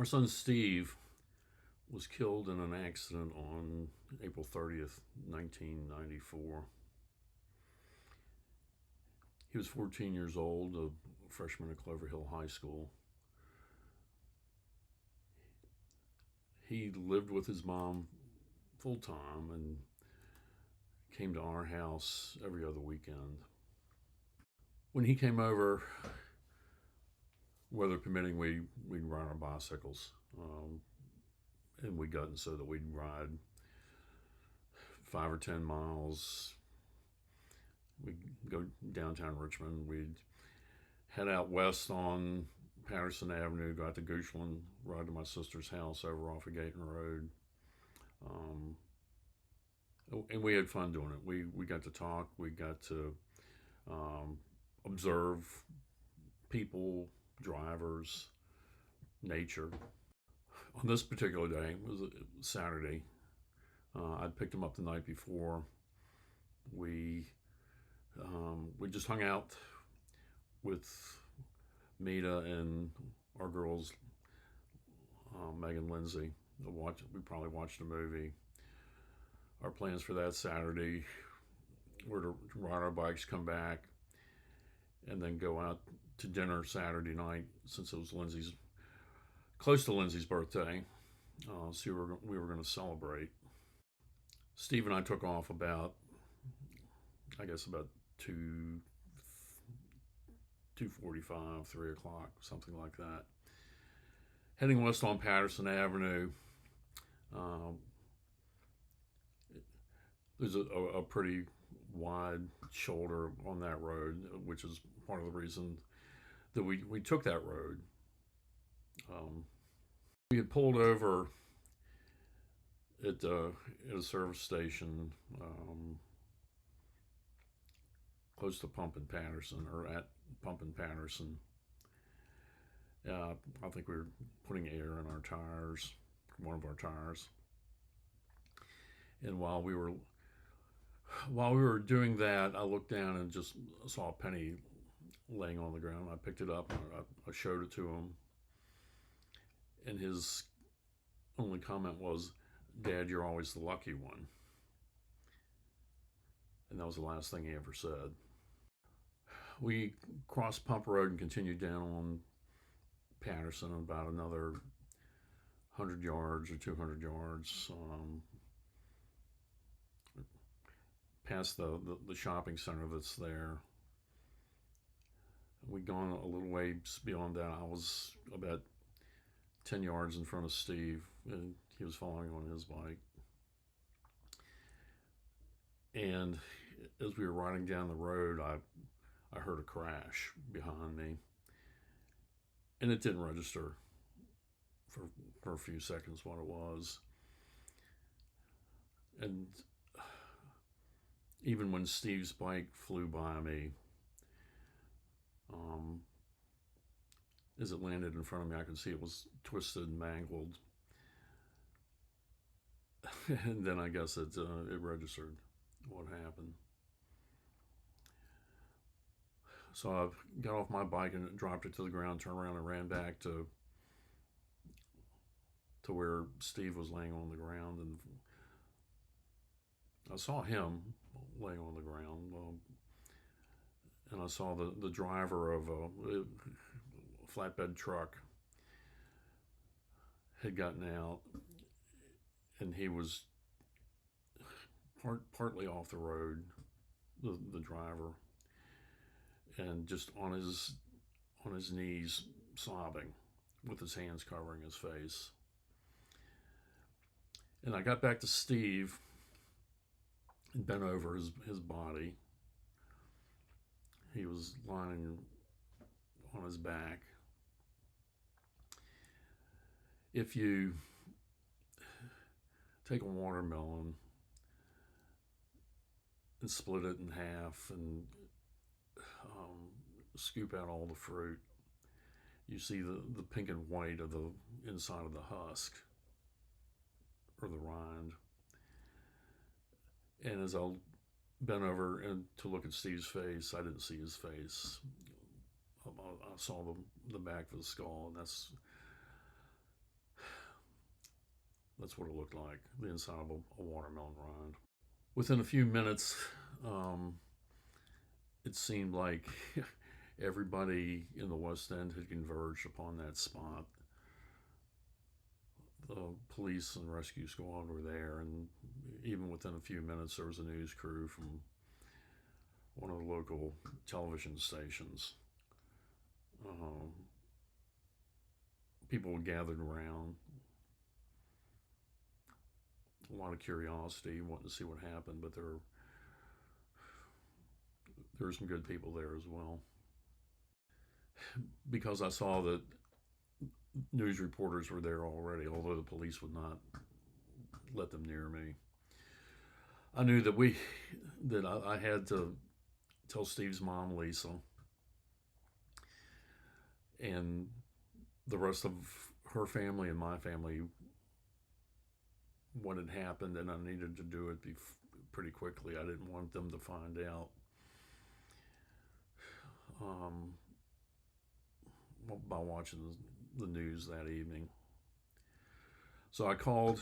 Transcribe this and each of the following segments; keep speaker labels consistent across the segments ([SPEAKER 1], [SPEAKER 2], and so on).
[SPEAKER 1] Our son Steve was killed in an accident on April 30th, 1994. He was 14 years old, a freshman at Clover Hill High School. He lived with his mom full time and came to our house every other weekend. When he came over, weather permitting, we'd ride our bicycles. And we got so that we'd ride 5 or 10 miles. We'd go downtown Richmond. We'd head out west on Patterson Avenue, go out to Goochland, ride to my sister's house over off of Gayton Road. And we had fun doing it. We got to talk. We got to observe people, drivers, nature. On this particular day, it was Saturday. I'd picked him up the night before. We just hung out with Mita and our girls, Megan, Lindsay. We probably watched a movie. Our plans for that Saturday were to ride our bikes, come back, and then go out to dinner Saturday night since it was close to Lindsay's birthday. So we were going to celebrate. Steve and I took off about 2:45, 3 o'clock, something like that. Heading west on Patterson Avenue. There's a pretty wide shoulder on that road, which is part of the reason that we took that road. We had pulled over at a service station close to Pump and Patterson, or at Pump and Patterson. I think we were putting air in our tires, one of our tires. And while we were doing that, I looked down and just saw a penny laying on the ground. I picked it up and I showed it to him. And his only comment was, "Dad, you're always the lucky one." And that was the last thing he ever said. We crossed Pump Road and continued down on Patterson about another 100 yards or 200 yards, past the shopping center that's there. We'd gone a little ways beyond that. I was about 10 yards in front of Steve, and he was following on his bike. And as we were riding down the road, I heard a crash behind me, and it didn't register for a few seconds what it was. And even when Steve's bike flew by me, as it landed in front of me, I could see it was twisted and mangled. And then I guess it registered what happened. So I got off my bike and dropped it to the ground, turned around and ran back to where Steve was laying on the ground, and I saw him laying on the ground, and I saw the driver of a flatbed truck had gotten out, and he was partly off the road, the driver, and just on his knees sobbing with his hands covering his face. And I got back to Steve and bent over his body. He was lying on his back. If you take a watermelon and split it in half and scoop out all the fruit, you see the pink and white of the inside of the husk, or the rind. And as I bent over and to look at Steve's face, I didn't see his face. I saw the back of the skull, and That's what it looked like, the inside of a watermelon rind. Within a few minutes, um, it seemed like everybody in the West End had converged upon that spot. The police and rescue squad were there, and even within a few minutes, there was a news crew from one of the local television stations. Um, People gathered around, a lot of curiosity, wanting to see what happened, but there were some good people there as well. Because I saw that news reporters were there already, although the police would not let them near me. I knew that I had to tell Steve's mom, Lisa, and the rest of her family and my family what had happened, and I needed to do it pretty quickly. I didn't want them to find out by watching the news that evening. So I called,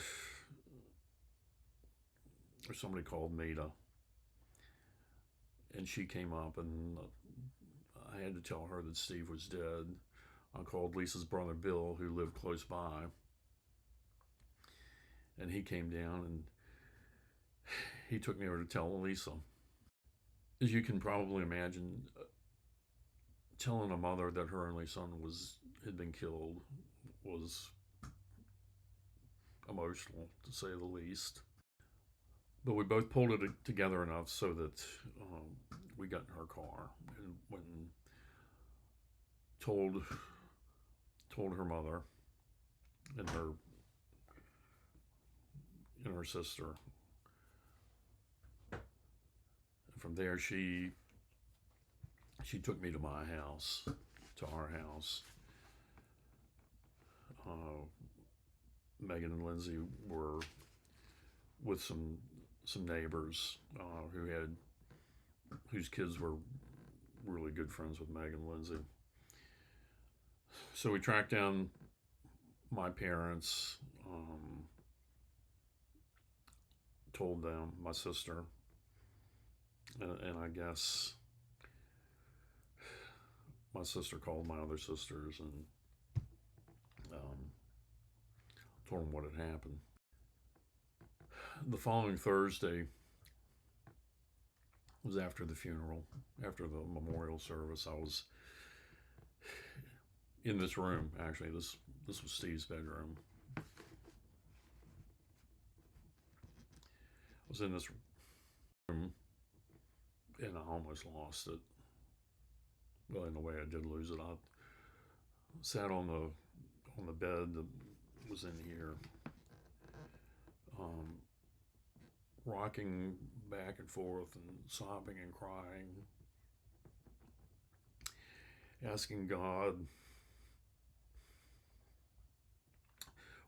[SPEAKER 1] or somebody called Maida, and she came up, and I had to tell her that Steve was dead. I called Lisa's brother Bill, who lived close by, and he came down and he took me over to tell Lisa. As you can probably imagine, telling a mother that her only son had been killed was emotional, to say the least. But we both pulled it together enough so that we got in her car and went and told her mother and her sister. And from there, she took me to my house, to our house. Megan and Lindsay were with some neighbors whose kids were really good friends with Megan and Lindsay. So we tracked down my parents, told them, my sister, and I guess my sister called my other sisters and told them what had happened. The following Thursday was after the funeral, after the memorial service. I was in this room, actually. This was Steve's bedroom. I was in this room, and I almost lost it. Well, in a way, I did lose it. I sat on the bed that was in here, rocking back and forth and sobbing and crying, asking God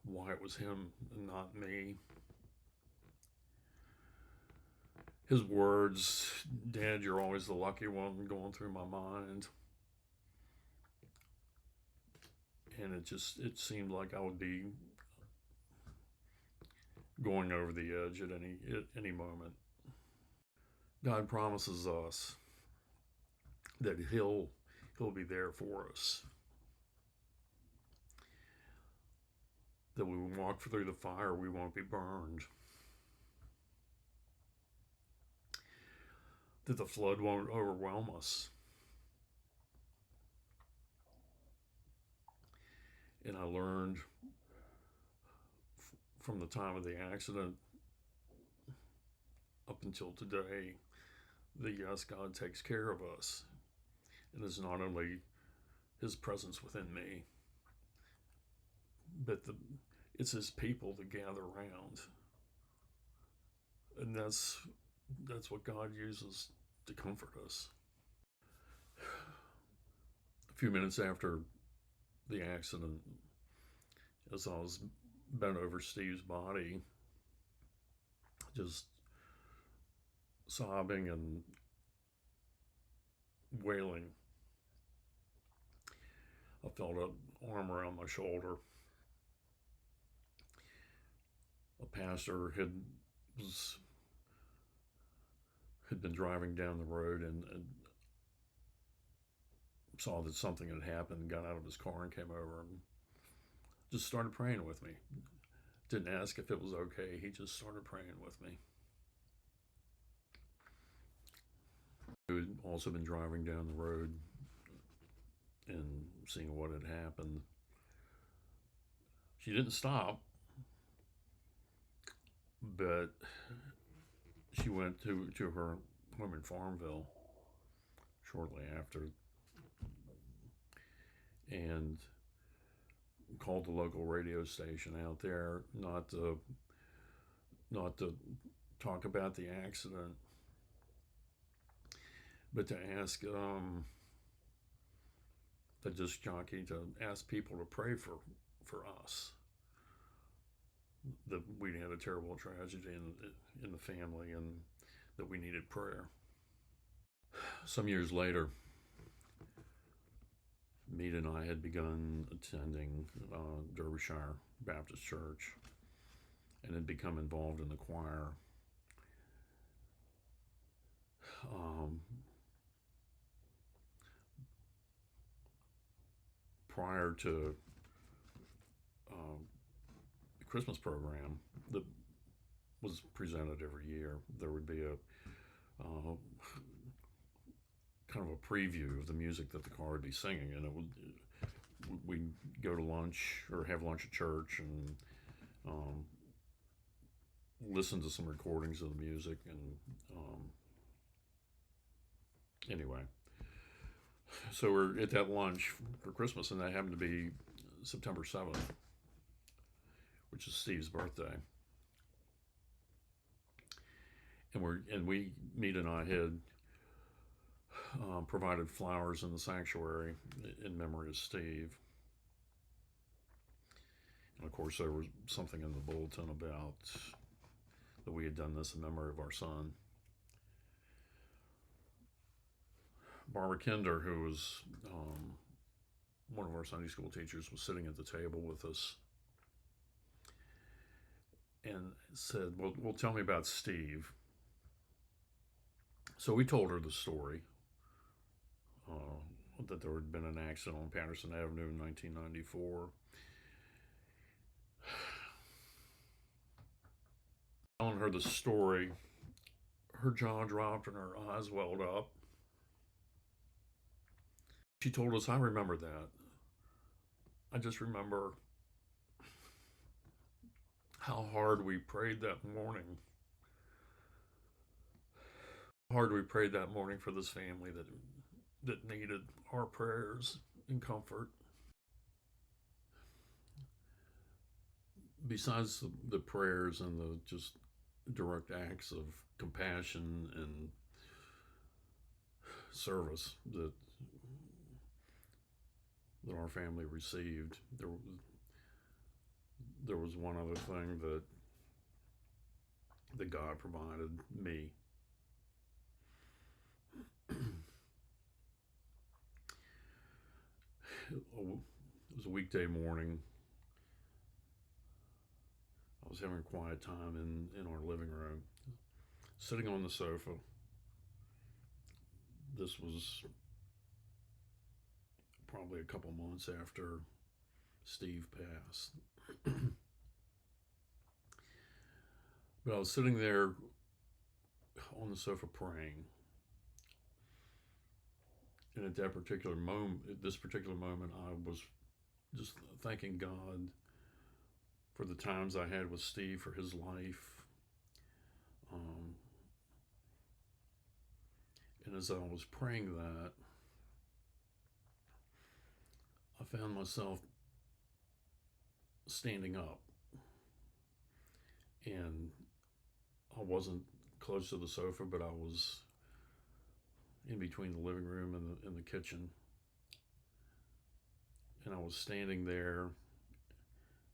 [SPEAKER 1] why it was him and not me. His words, "Dad, you're always the lucky one," going through my mind. And it seemed like I would be going over the edge at any moment. God promises us that He'll be there for us. That when we walk through the fire, we won't be burned. That the flood won't overwhelm us. And I learned from the time of the accident up until today that yes, God takes care of us. And it's not only His presence within me, but it's His people that gather around. And that's what God uses to comfort us. A few minutes after the accident, as I was bent over Steve's body, just sobbing and wailing, I felt an arm around my shoulder. a pastor was had been driving down the road and saw that something had happened, got out of his car and came over and just started praying with me. Didn't ask if it was okay. He just started praying with me. He had also been driving down the road and seeing what had happened. She didn't stop, but she went to her home in Farmville shortly after and called the local radio station out there, not to talk about the accident, but to ask the disc jockey to ask people to pray for us. That we had a terrible tragedy in the family and that we needed prayer. Some years later, Mead and I had begun attending Derbyshire Baptist Church and had become involved in the choir. Prior to the Christmas program that was presented every year, there would be a kind of a preview of the music that the choir would be singing, and we'd go to lunch or have lunch at church and listen to some recordings of the music. And anyway, so we're at that lunch for Christmas, and that happened to be September 7th, which is Steve's birthday. And Mead and I had provided flowers in the sanctuary in memory of Steve. And of course, there was something in the bulletin about that we had done this in memory of our son. Barbara Kinder, who was one of our Sunday school teachers, was sitting at the table with us and said, well, tell me about Steve. So we told her the story, that there had been an accident on Patterson Avenue in 1994. Telling her the story, her jaw dropped and her eyes welled up. She told us, I remember that. I just remember how hard we prayed that morning. Hard we prayed that morning for this family that needed our prayers and comfort. Besides the prayers and the just direct acts of compassion and service that our family received, there was one other thing that God provided me. It was a weekday morning. I was having a quiet time in our living room, sitting on the sofa. This was probably a couple months after Steve passed. But I was sitting there on the sofa praying. And at this particular moment, I was just thanking God for the times I had with Steve, for his life. And as I was praying that, I found myself standing up. And I wasn't close to the sofa, but I was in between the living room and the kitchen. And I was standing there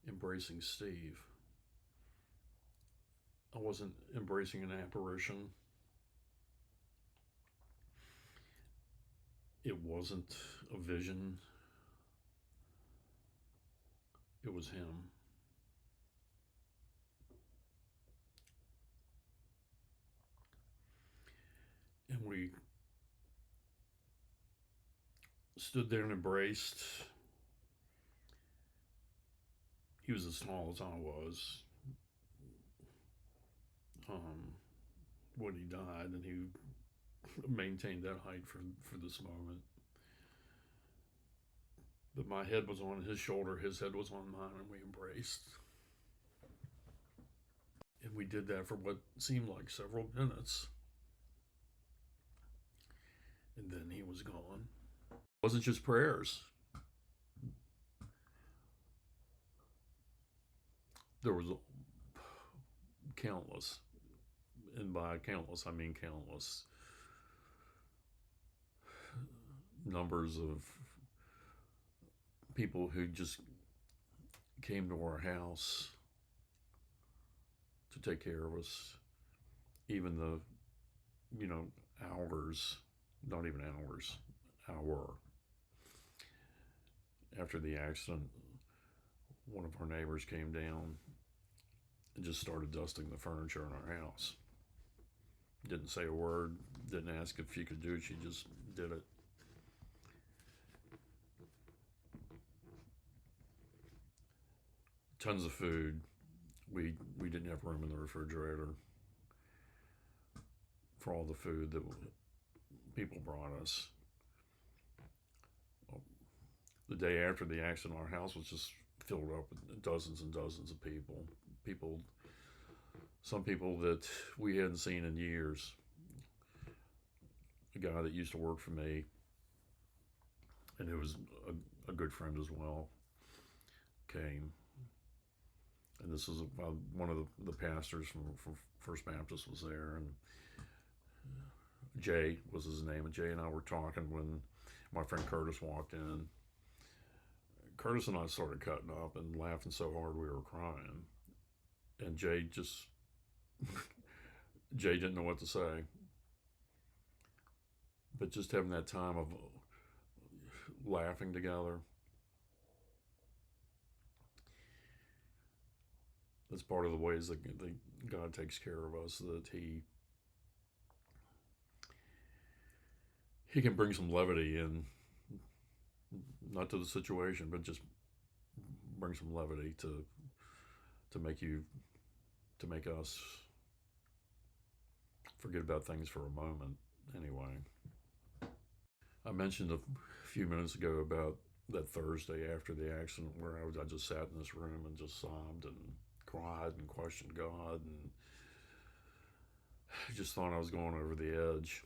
[SPEAKER 1] embracing Steve. I wasn't embracing an apparition. It wasn't a vision. It was him. stood there and embraced. He was as tall as I was when he died, and he maintained that height for this moment. But my head was on his shoulder, his head was on mine, and we embraced. And we did that for what seemed like several minutes. And then he was gone. It wasn't just prayers. There was countless, and by countless I mean countless, numbers of people who just came to our house to take care of us. Even the, hours, not even hours, hour after the accident, one of our neighbors came down and just started dusting the furniture in our house. Didn't say a word, didn't ask if she could do it, she just did it. Tons of food. We didn't have room in the refrigerator for all the food that people brought us. The day after the accident, our house was just filled up with dozens and dozens of people. Some people that we hadn't seen in years. A guy that used to work for me, and who was a good friend as well, came. And this was one of the pastors from First Baptist was there, and Jay was his name. And Jay and I were talking when my friend Curtis walked in. Curtis and I started cutting up and laughing so hard we were crying. And Jay didn't know what to say. But just having that time of laughing together, that's part of the ways that God takes care of us, that he can bring some levity in, not to the situation, but just bring some levity to make us forget about things for a moment. Anyway, I mentioned a few minutes ago about that Thursday after the accident where I just sat in this room and just sobbed and cried and questioned God, and I just thought I was going over the edge.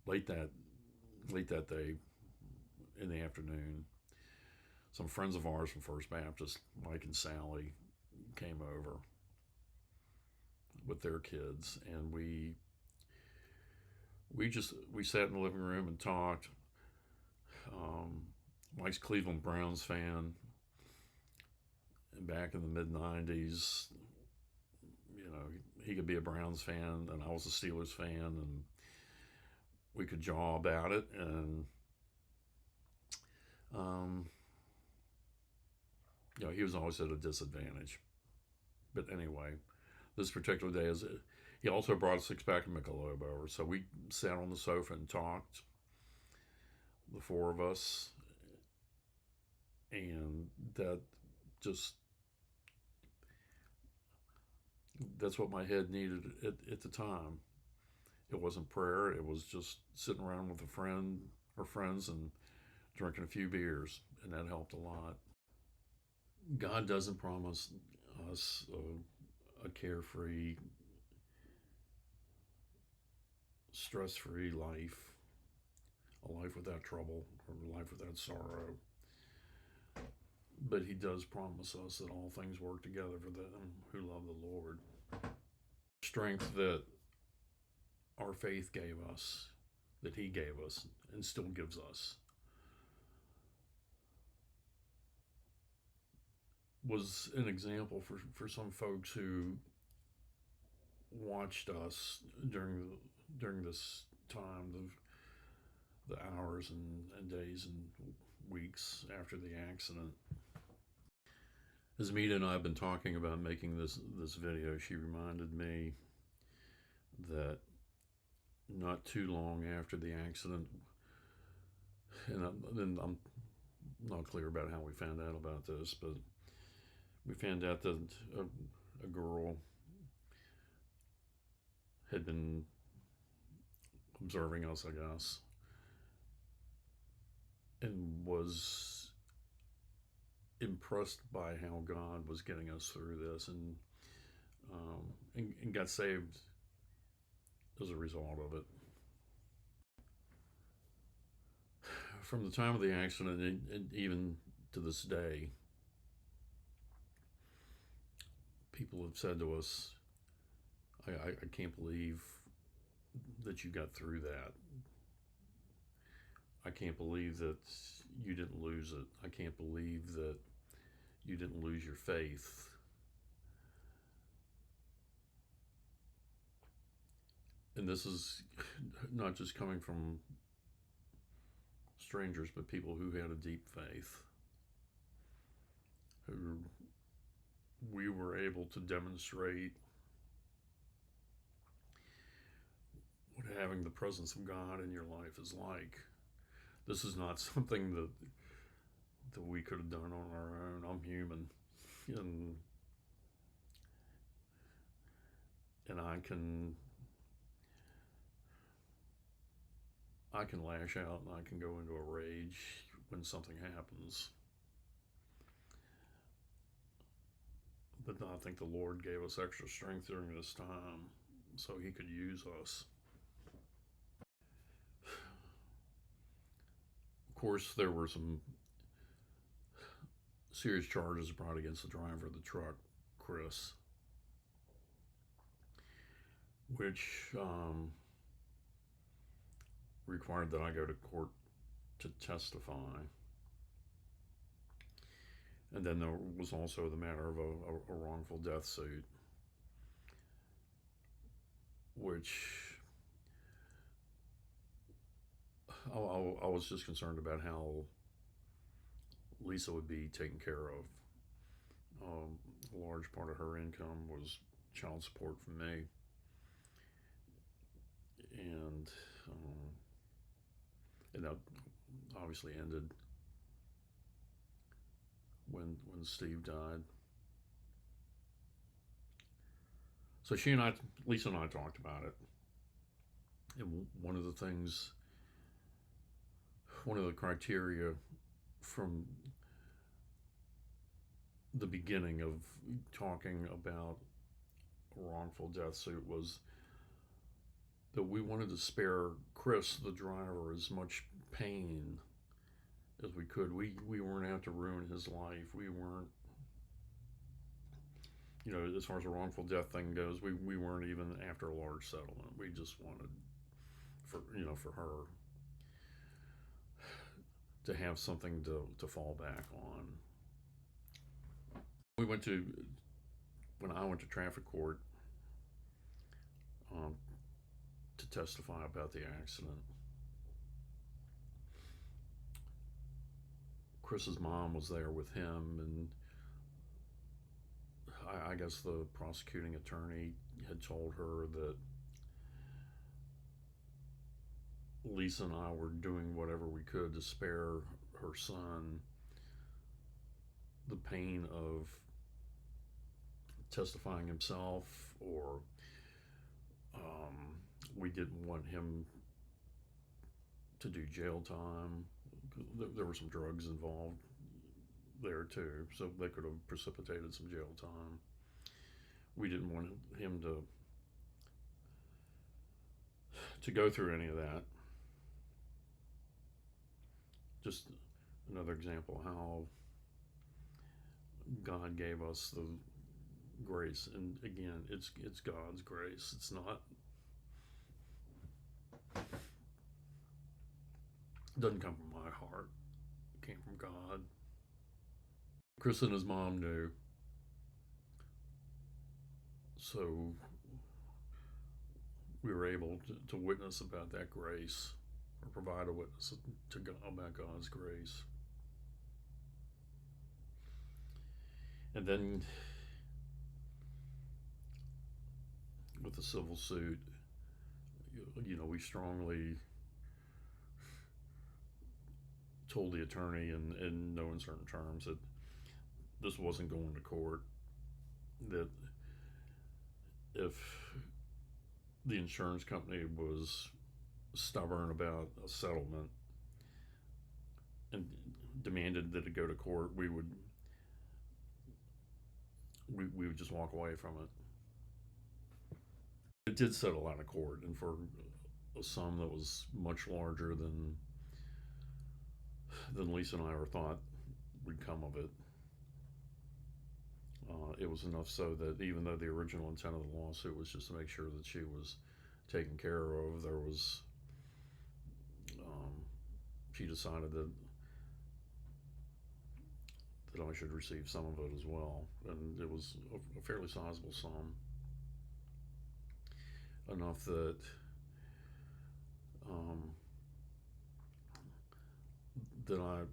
[SPEAKER 1] Late that day in the afternoon, some friends of ours from First Baptist, Mike and Sally, came over with their kids, and we sat in the living room and talked. Mike's Cleveland Browns fan, and back in the mid-90s, he could be a Browns fan, and I was a Steelers fan, and we could jaw about it, and he was always at a disadvantage. But anyway, this particular day, he also brought a six-pack of Michelob over, so we sat on the sofa and talked, the four of us, and that's what my head needed at the time. It wasn't prayer, it was just sitting around with a friend or friends and drinking a few beers, and that helped a lot. God doesn't promise us a carefree, stress-free life, a life without trouble, or a life without sorrow. But he does promise us that all things work together for them who love the Lord. Strength that our faith gave us, that he gave us, and still gives us, was an example for some folks who watched us during this time, the hours and days and weeks after the accident. As Mita and I have been talking about making this video, she reminded me that not too long after the accident, and then I'm not clear about how we found out about this, but we found out that a girl had been observing us, I guess, and was impressed by how God was getting us through this, and got saved as a result of it. From the time of the accident, and even to this day, people have said to us, I can't believe that you got through that. I can't believe that you didn't lose it. I can't believe that you didn't lose your faith. And this is not just coming from strangers, but people who had a deep faith, who we were able to demonstrate what having the presence of God in your life is like. This is not something that we could have done on our own. I'm human, and I can lash out and I can go into a rage when something happens. But I think the Lord gave us extra strength during this time so He could use us. Of course, there were some serious charges brought against the driver of the truck, Chris, which required that I go to court to testify. And then there was also the matter of a wrongful death suit, which I was just concerned about how Lisa would be taken care of. A large part of her income was child support from me, and that obviously ended when Steve died. So Lisa and I talked about it, and one of the criteria from the beginning of talking about a wrongful death suit was that we wanted to spare Chris, the driver, as much pain as we could. We weren't out to ruin his life. We weren't, as far as a wrongful death thing goes, we weren't even after a large settlement. We just wanted for her to have something to fall back on. When I went to traffic court to testify about the accident, Chris's mom was there with him, and I guess the prosecuting attorney had told her that Lisa and I were doing whatever we could to spare her son the pain of testifying himself, or we didn't want him to do jail time. There were some drugs involved there too, so they could have precipitated some jail time. We didn't want him to go through any of that. Just another example how God gave us the grace, and again, it's God's grace. It's not. It doesn't come from my heart. It came from God. Chris and his mom knew, so we were able to witness about that grace, or provide a witness to God about God's grace. And then with the civil suit, we strongly told the attorney in no uncertain terms that this wasn't going to court, that if the insurance company was stubborn about a settlement and demanded that it go to court, we would just walk away from it. It did settle out of court, and for a sum that was much larger than Lisa and I ever thought would come of it. It was enough so that even though the original intent of the lawsuit was just to make sure that she was taken care of, she decided that I should receive some of it as well, and it was a fairly sizable sum, enough that I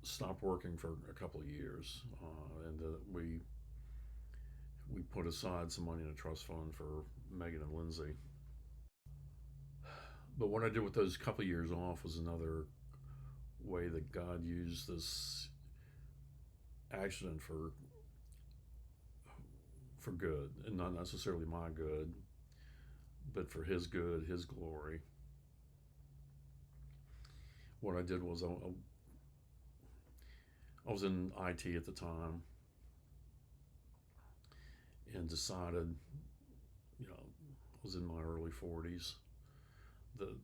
[SPEAKER 1] stopped working for a couple of years, and that we put aside some money in a trust fund for Megan and Lindsay. But what I did with those couple of years off was another way that God used this accident for good, and not necessarily my good, but for His good, His glory. What I did was I was in IT at the time, and decided, I was in my early 40s, that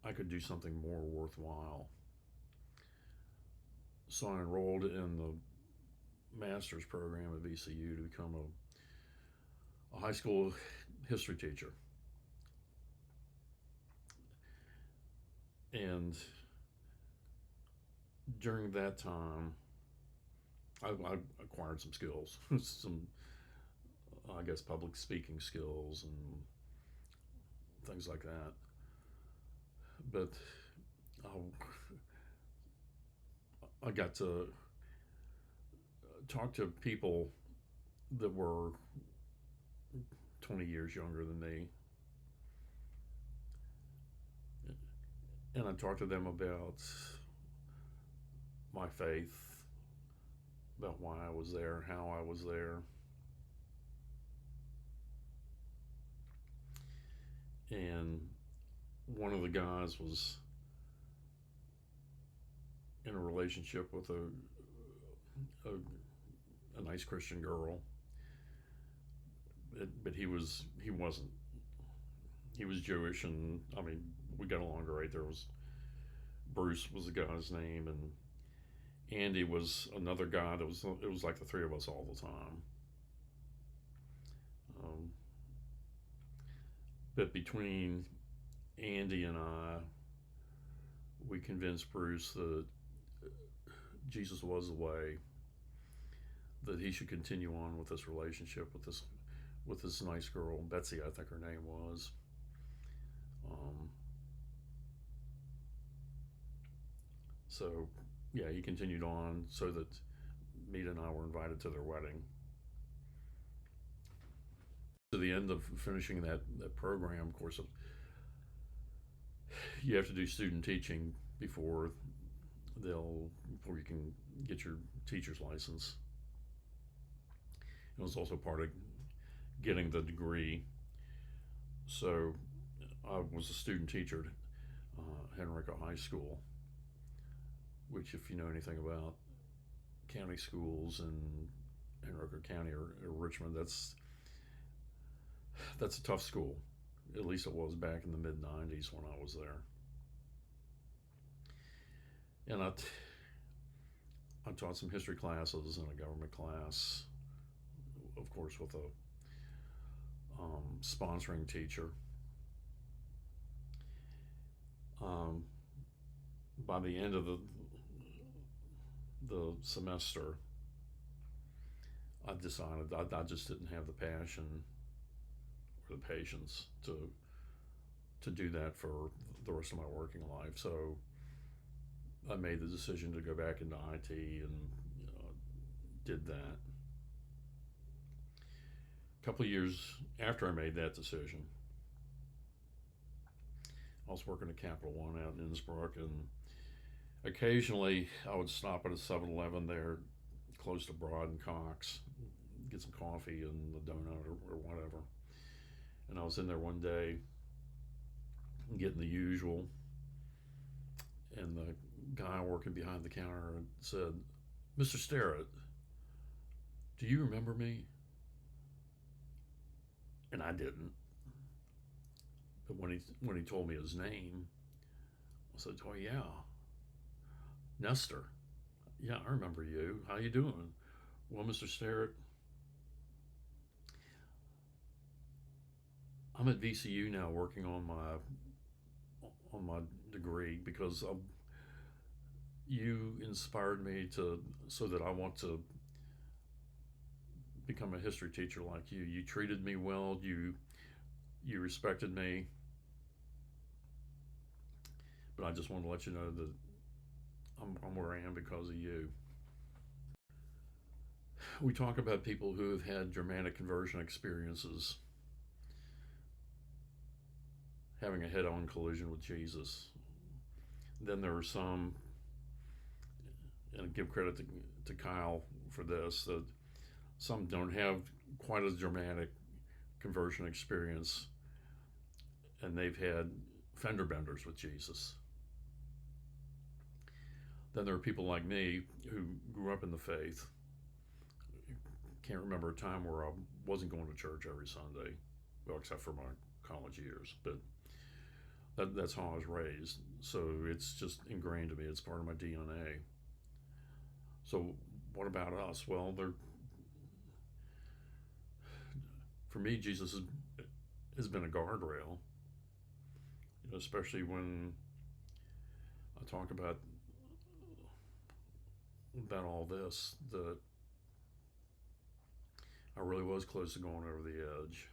[SPEAKER 1] I could do something more worthwhile. So I enrolled in the master's program at VCU to become a high school history teacher. And during that time, I acquired some skills, some, I guess, public speaking skills and things like that. But I got to talk to people that were 20 years younger than me, and I talked to them about my faith, about why I was there, how I was there. And one of the guys was in a relationship with a nice Christian girl, but he wasn't. He was Jewish, and I mean, we got along great. There was Bruce was the guy's name, and Andy was another guy. It was like the three of us all the time. But between Andy and I, we convinced Bruce that Jesus was the way, that he should continue on with this relationship with this nice girl, Betsy, I think her name was. So yeah, he continued on, so that Mita and I were invited to their wedding. To the end of finishing that program, of course, you have to do student teaching before you can get your teacher's license. It was also part of getting the degree. So I was a student teacher at Henrico High School, which, if you know anything about county schools in Henrico County or Richmond, that's a tough school. At least it was back in the mid-90s when I was there. And I taught some history classes and a government class, of course, with a sponsoring teacher. By the end of the semester, I decided I just didn't have the passion or the patience to do that for the rest of my working life. So I made the decision to go back into IT and did that. A couple of years after I made that decision, I was working at Capital One out in Innsbruck, and occasionally I would stop at a 7-Eleven there close to Broad and Cox, get some coffee and a donut or whatever. And I was in there one day getting the usual, and the guy working behind the counter said, "Mr. Starrett, do you remember me?" And I didn't. But when he told me his name, I said, "Oh yeah, Nestor. Yeah, I remember you. How you doing?" "Well, Mr. Starrett, I'm at VCU now working on my degree because you inspired me to so that I want to become a history teacher like you. You treated me well. You respected me, but I just want to let you know that I'm where I am because of you." We talk about people who have had dramatic conversion experiences having a head-on collision with Jesus. Then there are some, and I give credit to Kyle for this, that some don't have quite as dramatic conversion experience, and they've had fender benders with Jesus. Then there are people like me who grew up in the faith. Can't remember a time where I wasn't going to church every Sunday, well, except for my college years. But that's how I was raised. So it's just ingrained to me. It's part of my DNA. So what about us? Well, for me, Jesus has been a guardrail, especially when I talk about all this, that I really was close to going over the edge.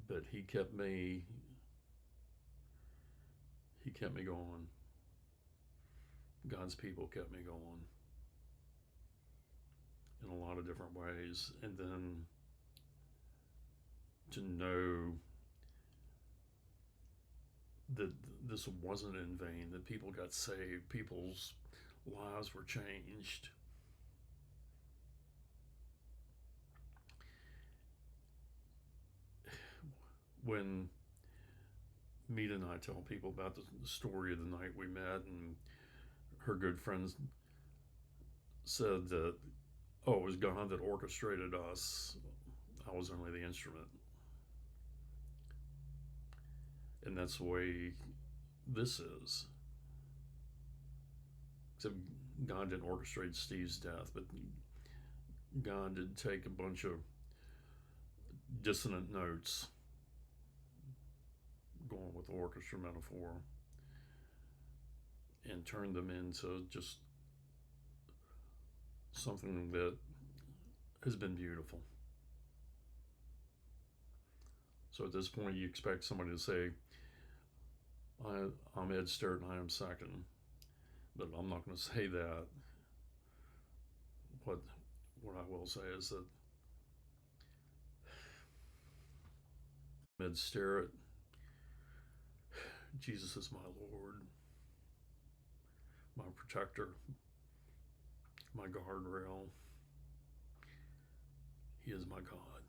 [SPEAKER 1] But he kept me going. God's people kept me going in a lot of different ways. And then to know that this wasn't in vain, that people got saved, people's lives were changed. When Meet and I tell people about the story of the night we met, and her good friends said that, oh, it was God that orchestrated us, I was only the instrument. And that's the way this is. Except God didn't orchestrate Steve's death, but God did take a bunch of dissonant notes, going with the orchestra metaphor, and turn them into just something that has been beautiful. So at this point, you expect somebody to say, I'm Ed Starrett and I am second. But I'm not going to say that. What I will say is that Ed Starrett, Jesus is my Lord, my protector, my guardrail. He is my God.